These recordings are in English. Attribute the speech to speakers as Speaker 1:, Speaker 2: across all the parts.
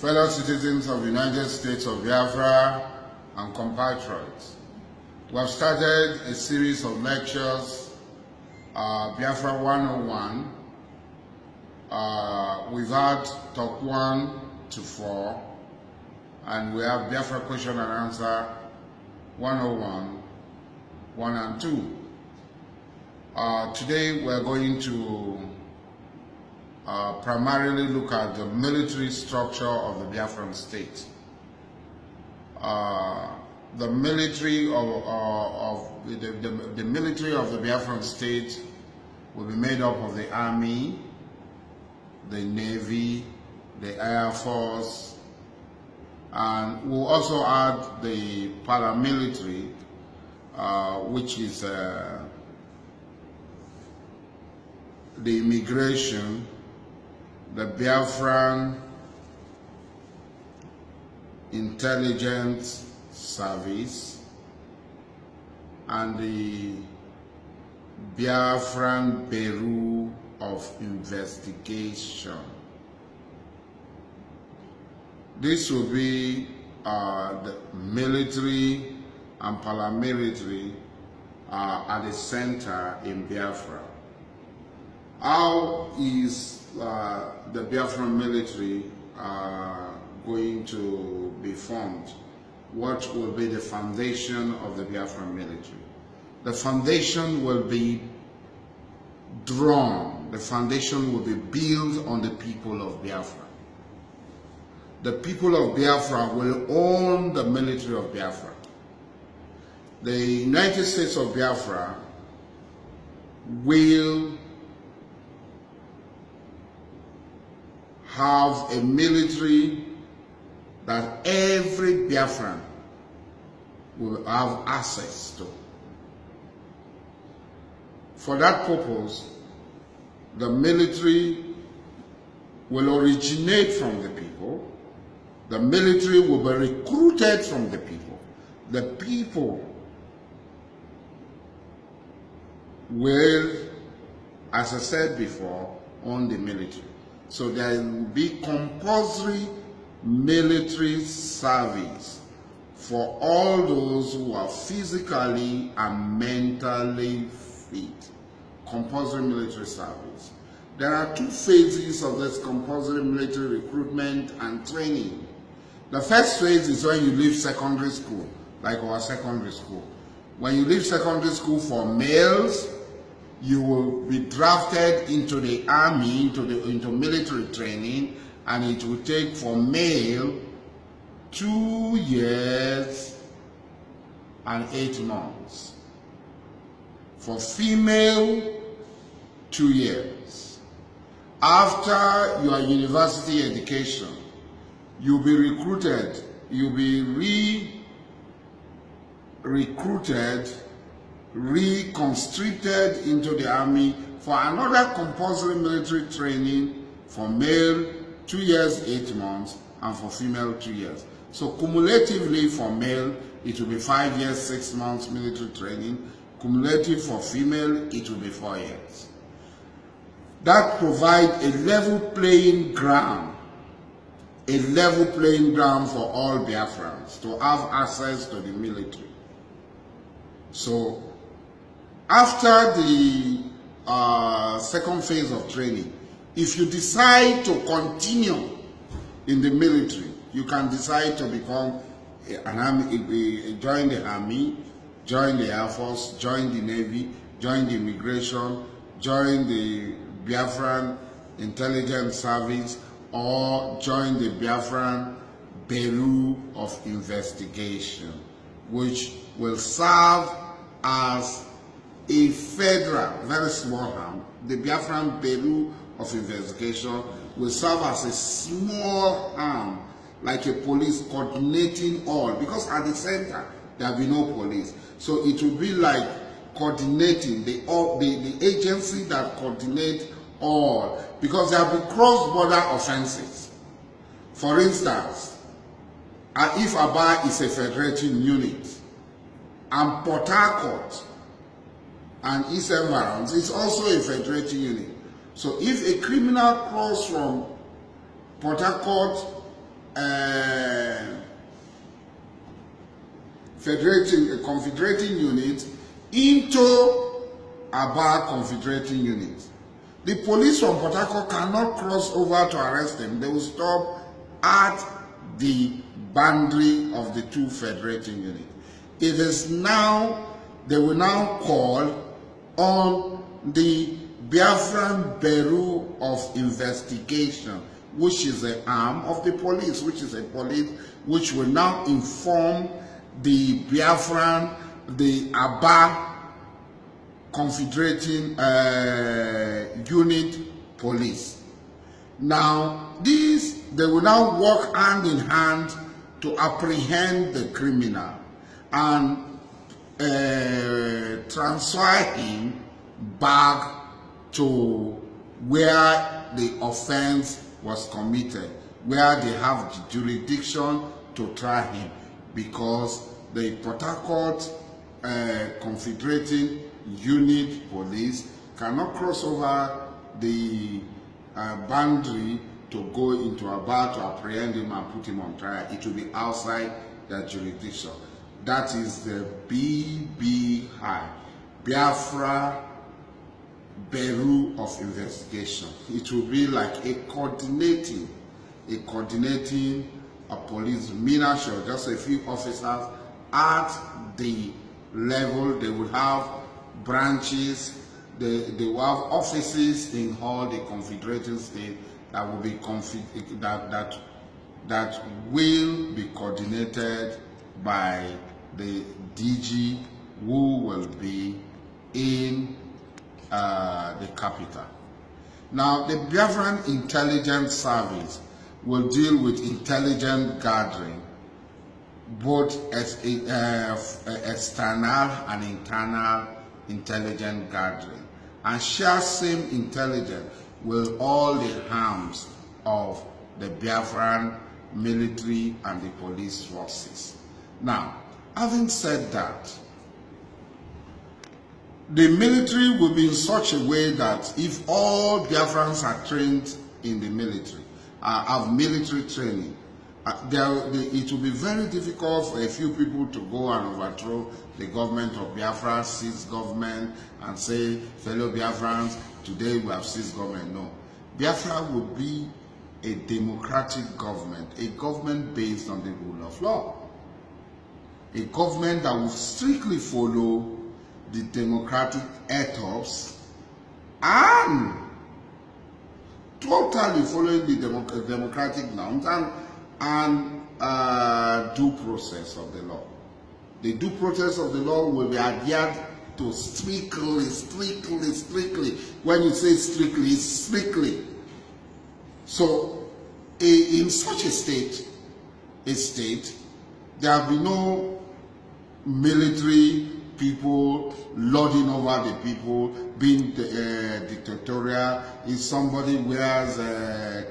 Speaker 1: fellow citizens of the United States of Biafra and compatriots. We have started a series of lectures, Biafra 101. We've had talk 1 to 4, and we have Biafra question and answer 101, 1 and 2. Today we're going to primarily look at the military structure of the Biafran state. The military the military of the Biafran state will be made up of the army, the navy, the air force, and we'll also add the paramilitary, which is the immigration, the Biafran intelligence service, and the Biafran Bureau of Investigation. This will be the military and paramilitary at the center in Biafra. How is the Biafran military going to be formed? What will be the foundation of the Biafran military? The foundation will be drawn. The foundation will be built on the people of Biafra. The people of Biafra will own the military of Biafra. The United States of Biafra will have a military that every Biafran will have access to. For that purpose, the military will originate from the people. The military will be recruited from the people. The people will, as I said before, own the military. So there will be compulsory military service for all those who are physically and mentally fit. Compulsory military service. There are 2 phases of this compulsory military recruitment and training. The first phase is when you leave secondary school, like our secondary school. When you leave secondary school for males, you will be drafted into the army, into military training, and it will take for male 2 years and 8 months. For female, 2 years. After your university education, you'll be recruited, you'll be recruited, reconstructed into the army for another compulsory military training for male 2 years 8 months, and for female 2 years. So cumulatively for male it will be 5 years 6 months military training. Cumulative for female it will be 4 years. That provides a level playing ground, for all Biafrans to have access to the military. So after the second phase of training, if you decide to continue in the military, you can decide to become an army, join the army, join the air force, join the navy, join the immigration, join the Biafran intelligence service, or join the Biafran Bureau of Investigation, which will serve as a federal, very small arm. The Biafran Bureau of Investigation will serve as a small arm, like a police coordinating all, because at the center there will be no police. So it will be like coordinating the agency that coordinates all, because there will be cross-border offenses. For instance, if Aba is a federating unit, and Port Harcourt and East Environs is also a federating unit. So if a criminal cross from Port Harcourt confederating unit into Aba confederating unit. The police from Port Harcourt cannot cross over to arrest them. They will stop at the boundary of the two federating units. It is now, they will now call on the Biafran Bureau of Investigation, which is an arm of the police, which will now inform the Biafran, the Aba Confederating Unit Police. Now, they will now work hand in hand to apprehend the criminal and transfer him back to where the offense was committed, where they have the jurisdiction to try him, because the Port Harcourt Confederating Unit Police cannot cross over the boundary to go into Aba to apprehend him and put him on trial. It will be outside that jurisdiction. That is the BBI, Biafra Bureau of Investigation. It will be like a coordinating police ministry, just a few officers at the level. They will have branches, they will have offices in all the confederated states that will be that will be coordinated by the DG, who will be in the capital. Now, the Biafran Intelligence Service will deal with intelligence gathering, both as external and internal intelligence gathering, and share same intelligence with all the arms of the Biafran military and the police forces. Now, having said that, the military will be in such a way that if all Biafrans are trained in the military, have military training, it will be very difficult for a few people to go and overthrow the government of Biafra, seize government, and say, fellow Biafrans, today we have seized government. No. Biafra will be a democratic government, a government based on the rule of law, a government that will strictly follow the democratic ethos and totally following the democratic norms and due process of the law. The due process of the law will be adhered to strictly. When you say strictly, it's strictly. So, in such a state, there will be no military people lording over the people, being dictatorial. If somebody wears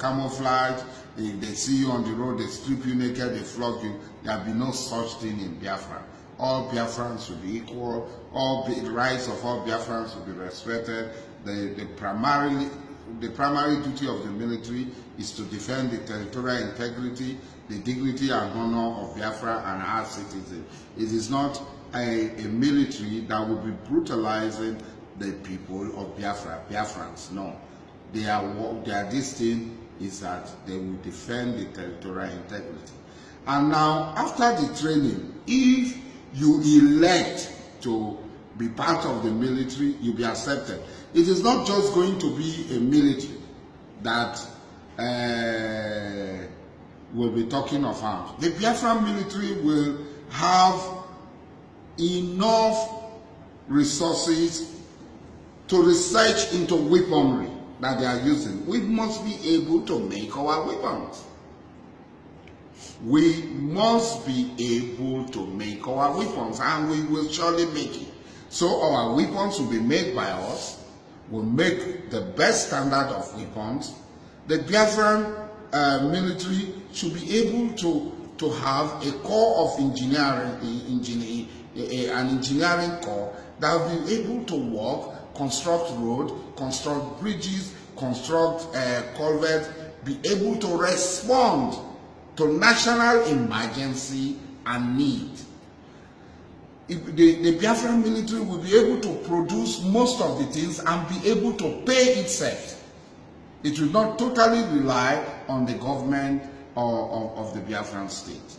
Speaker 1: camouflage, if they see you on the road, they strip you naked, they flog you, there will be no such thing in Biafra. All Biafrans will be equal, the rights of all Biafrans will be respected. The primary duty of the military is to defend the territorial integrity, the dignity and honor of Biafra and our citizens. It is not a military that will be brutalizing the people of Biafra, Biafrans. No. This thing is that they will defend the territorial integrity. And now, after the training, if you elect to be part of the military, you'll be accepted. It is not just going to be a military that will be talking of arms. The Biafran military will have enough resources to research into weaponry that they are using. We must be able to make our weapons. We must be able to make our weapons, and we will surely make it. So our weapons will be made by us. We'll make the best standard of weapons. The Biafran military should be able to have a core of an engineering corps that will be able to work, construct roads, construct bridges, construct culverts, be able to respond to national emergency and need. The Biafran military will be able to produce most of the things and be able to pay itself. It will not totally rely on the government of the Biafran state.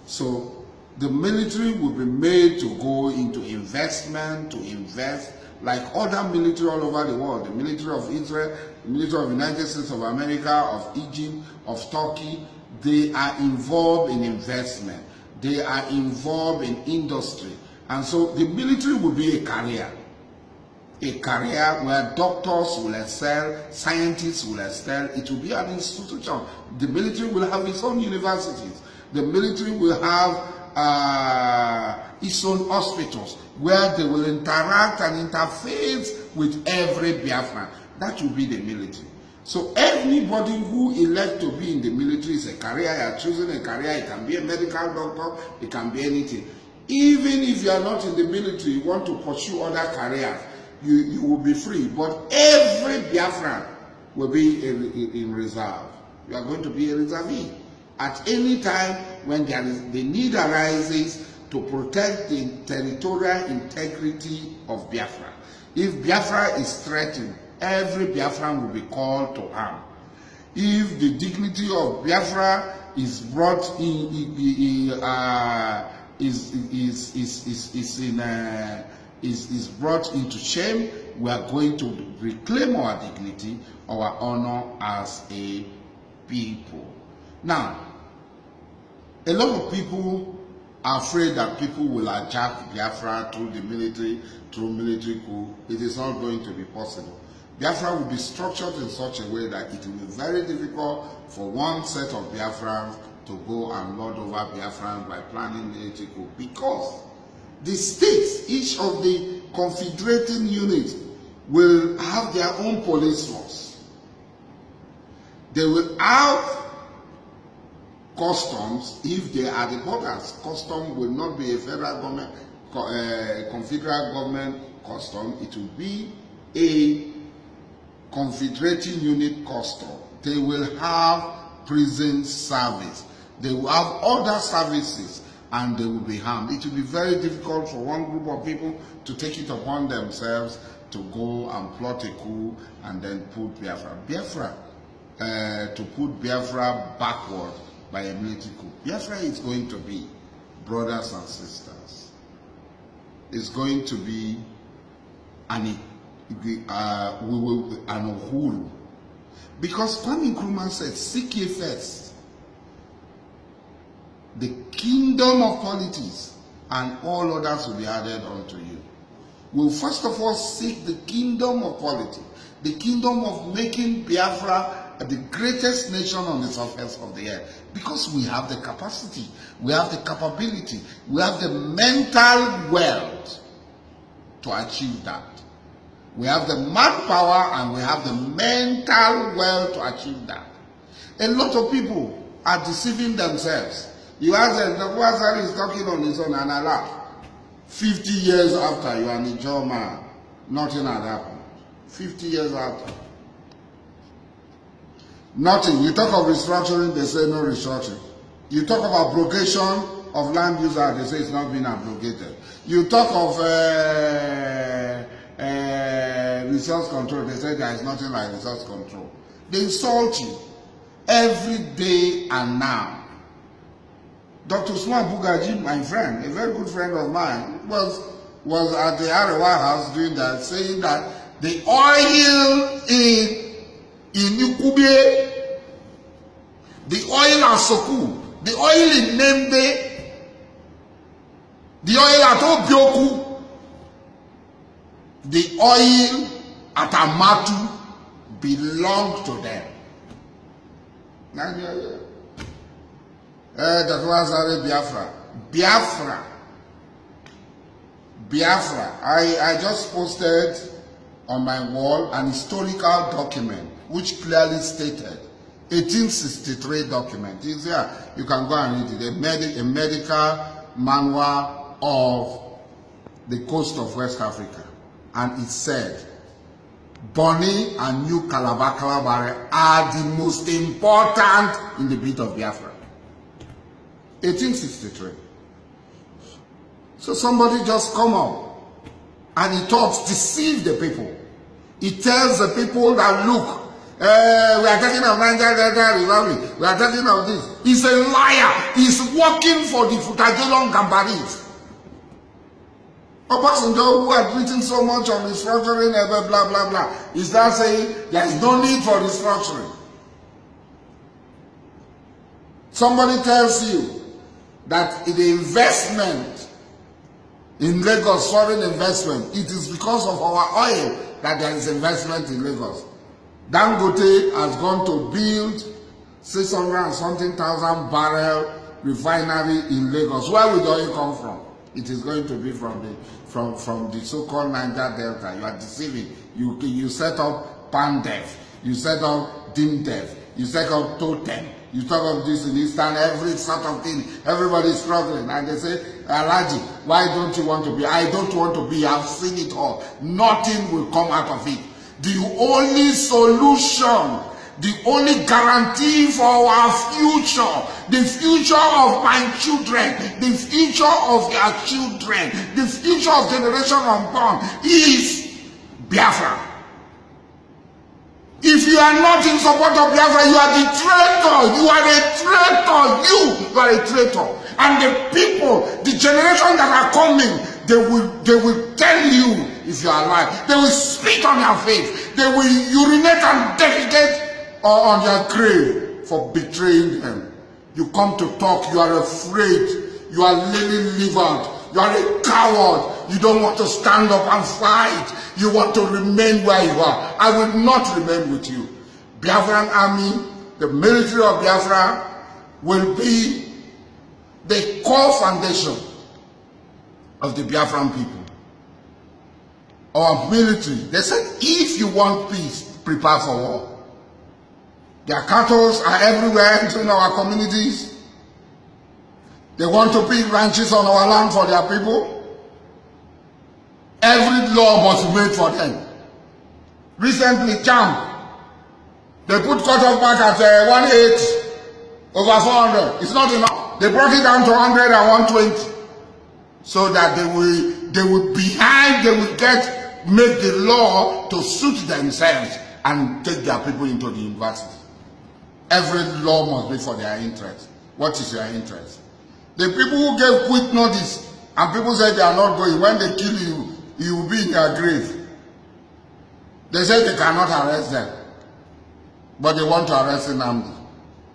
Speaker 1: So the military will be made to go into investment, to invest like other military all over the world. The military of Israel, the military of the United States of America, of Egypt, of Turkey, they are involved in investment. They are involved in industry. And so the military will be a career where doctors will excel, scientists will excel. It will be an institution. The military will have its own universities. The military will have its own hospitals where they will interact and interface with every Biafran. That will be the military. So anybody who elects to be in the military is a career. You are choosing a career. It can be a medical doctor. It can be anything. Even if you are not in the military, you want to pursue other careers, you will be free. But every Biafran will be in reserve. You are going to be a reservee. At any time when the need arises to protect the territorial integrity of Biafra. If Biafra is threatened, every Biafran will be called to arm. If the dignity of Biafra is brought is brought into shame, we are going to reclaim our dignity, our honor as a people. Now, a lot of people are afraid that people will hijack Biafra through the military, through military coup. It is not going to be possible. Biafra will be structured in such a way that it will be very difficult for one set of Biafrans to go and lord over Biafran by planning military coup, because the states, each of the confederating units, will have their own police force. They will have customs if they are the borders. Custom will not be a federal government, confederal government custom. It will be a confederating unit custom. They will have prison service. They will have other services, and they will be harmed. It will be very difficult for one group of people to take it upon themselves to go and plot a coup and then put Biafra to put Biafra backward by a military coup. Biafra is going to be brothers and sisters. It's going to be an uhuru. Because Kwame Nkrumah said, seek ye first the kingdom of politics, and all others will be added unto you. We'll first of all seek the kingdom of politics, the kingdom of making Biafra the greatest nation on the surface of the earth, because we have the capacity, we have the capability, we have the mental wealth to achieve that. We have the manpower and we have the mental wealth to achieve that. A lot of people are deceiving themselves. You ask them, the Obasanjo is talking on his own, and I laugh. 50 years after, you are a Niger man, nothing had happened. 50 years after. Nothing. You talk of restructuring, they say no restructuring. You talk of abrogation of land use act, they say it's not been abrogated. You talk of resource control, they say there is nothing like resource control. They insult you every day and now. Dr. Usman Bugaji, my friend, a very good friend of mine, was at the Arewa house doing that, saying that the oil in Ukube, the oil at Soku, the oil in Nembe, the oil at Obioku, the oil at Amatu belonged to them. That was Biafra. Biafra. I just posted on my wall an historical document which clearly stated 1863 document. It's here. You can go and read it. A medical manual of the coast of West Africa. And it said, Bonny and New Calabar are the most important in the bit of Biafra. 1863. So somebody just come up and he talks, deceive the people. He tells the people that, look, we are talking of Niger Delta Republic, we are talking of this. He's a liar. He's working for the Futajelon Gambaris. Obasanjo, who had written so much on restructuring, blah, blah, blah, is now saying there is no need for restructuring. Somebody tells you that the investment in Lagos, foreign investment, it is because of our oil that there is investment in Lagos. Dangote has gone to build 600 and something thousand barrel refinery in Lagos. Where will the oil come from? It is going to be from the so-called Niger Delta. You are deceiving. You set up Pandev, you set up Dimdev, you set up Totem, you talk of this in Eastern, every sort of thing. Everybody is struggling, and they say, Alaji, why don't you want to be? I don't want to be. I've seen it all. Nothing will come out of it. The only solution, the only guarantee for our future, the future of my children, the future of your children, the future of generation unborn is Biafra. If you are not in support of Biafra, you are the traitor. You are a traitor. You are a traitor. And the people, the generation that are coming, they will tell you if you are alive. They will spit on your face. They will urinate and defecate on your grave for betraying them. You come to talk, you are afraid. You are lily-livered. You are a coward. You don't want to stand up and fight. You want to remain where you are. I will not remain with you. Biafran army, the military of Biafra, will be the core foundation of the Biafran people. Our military, they said, if you want peace, prepare for war. Their cattle are everywhere entering our communities. They want to build ranches on our land for their people. Every law must be made for them. Recently, they put cut-off back at 180 over 400. It's not enough. They brought it down to 100 and 120. So that they will make the law to suit themselves and take their people into the university. Every law must be for their interest. What is your interest? The people who gave quick notice and people said they are not going, when they kill you, you will be in their grave. They said they cannot arrest them. But they want to arrest Nnamdi.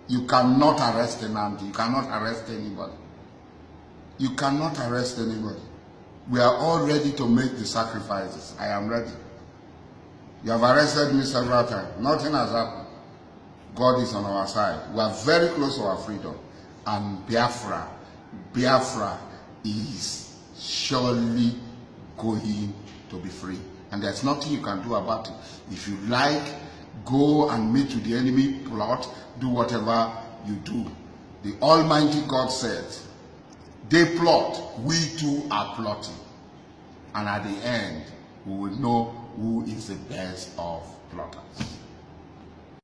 Speaker 1: You cannot arrest Nnamdi. You cannot arrest anybody. You cannot arrest anybody. We are all ready to make the sacrifices. I am ready. You have arrested me several times. Nothing has happened. God is on our side. We are very close to our freedom. And Biafra is surely going to be free. And there's nothing you can do about it. If you like, go and meet with the enemy, plot, do whatever you do. The Almighty God says, they plot, we too are plotting. And at the end, we will know who is the best of plotters.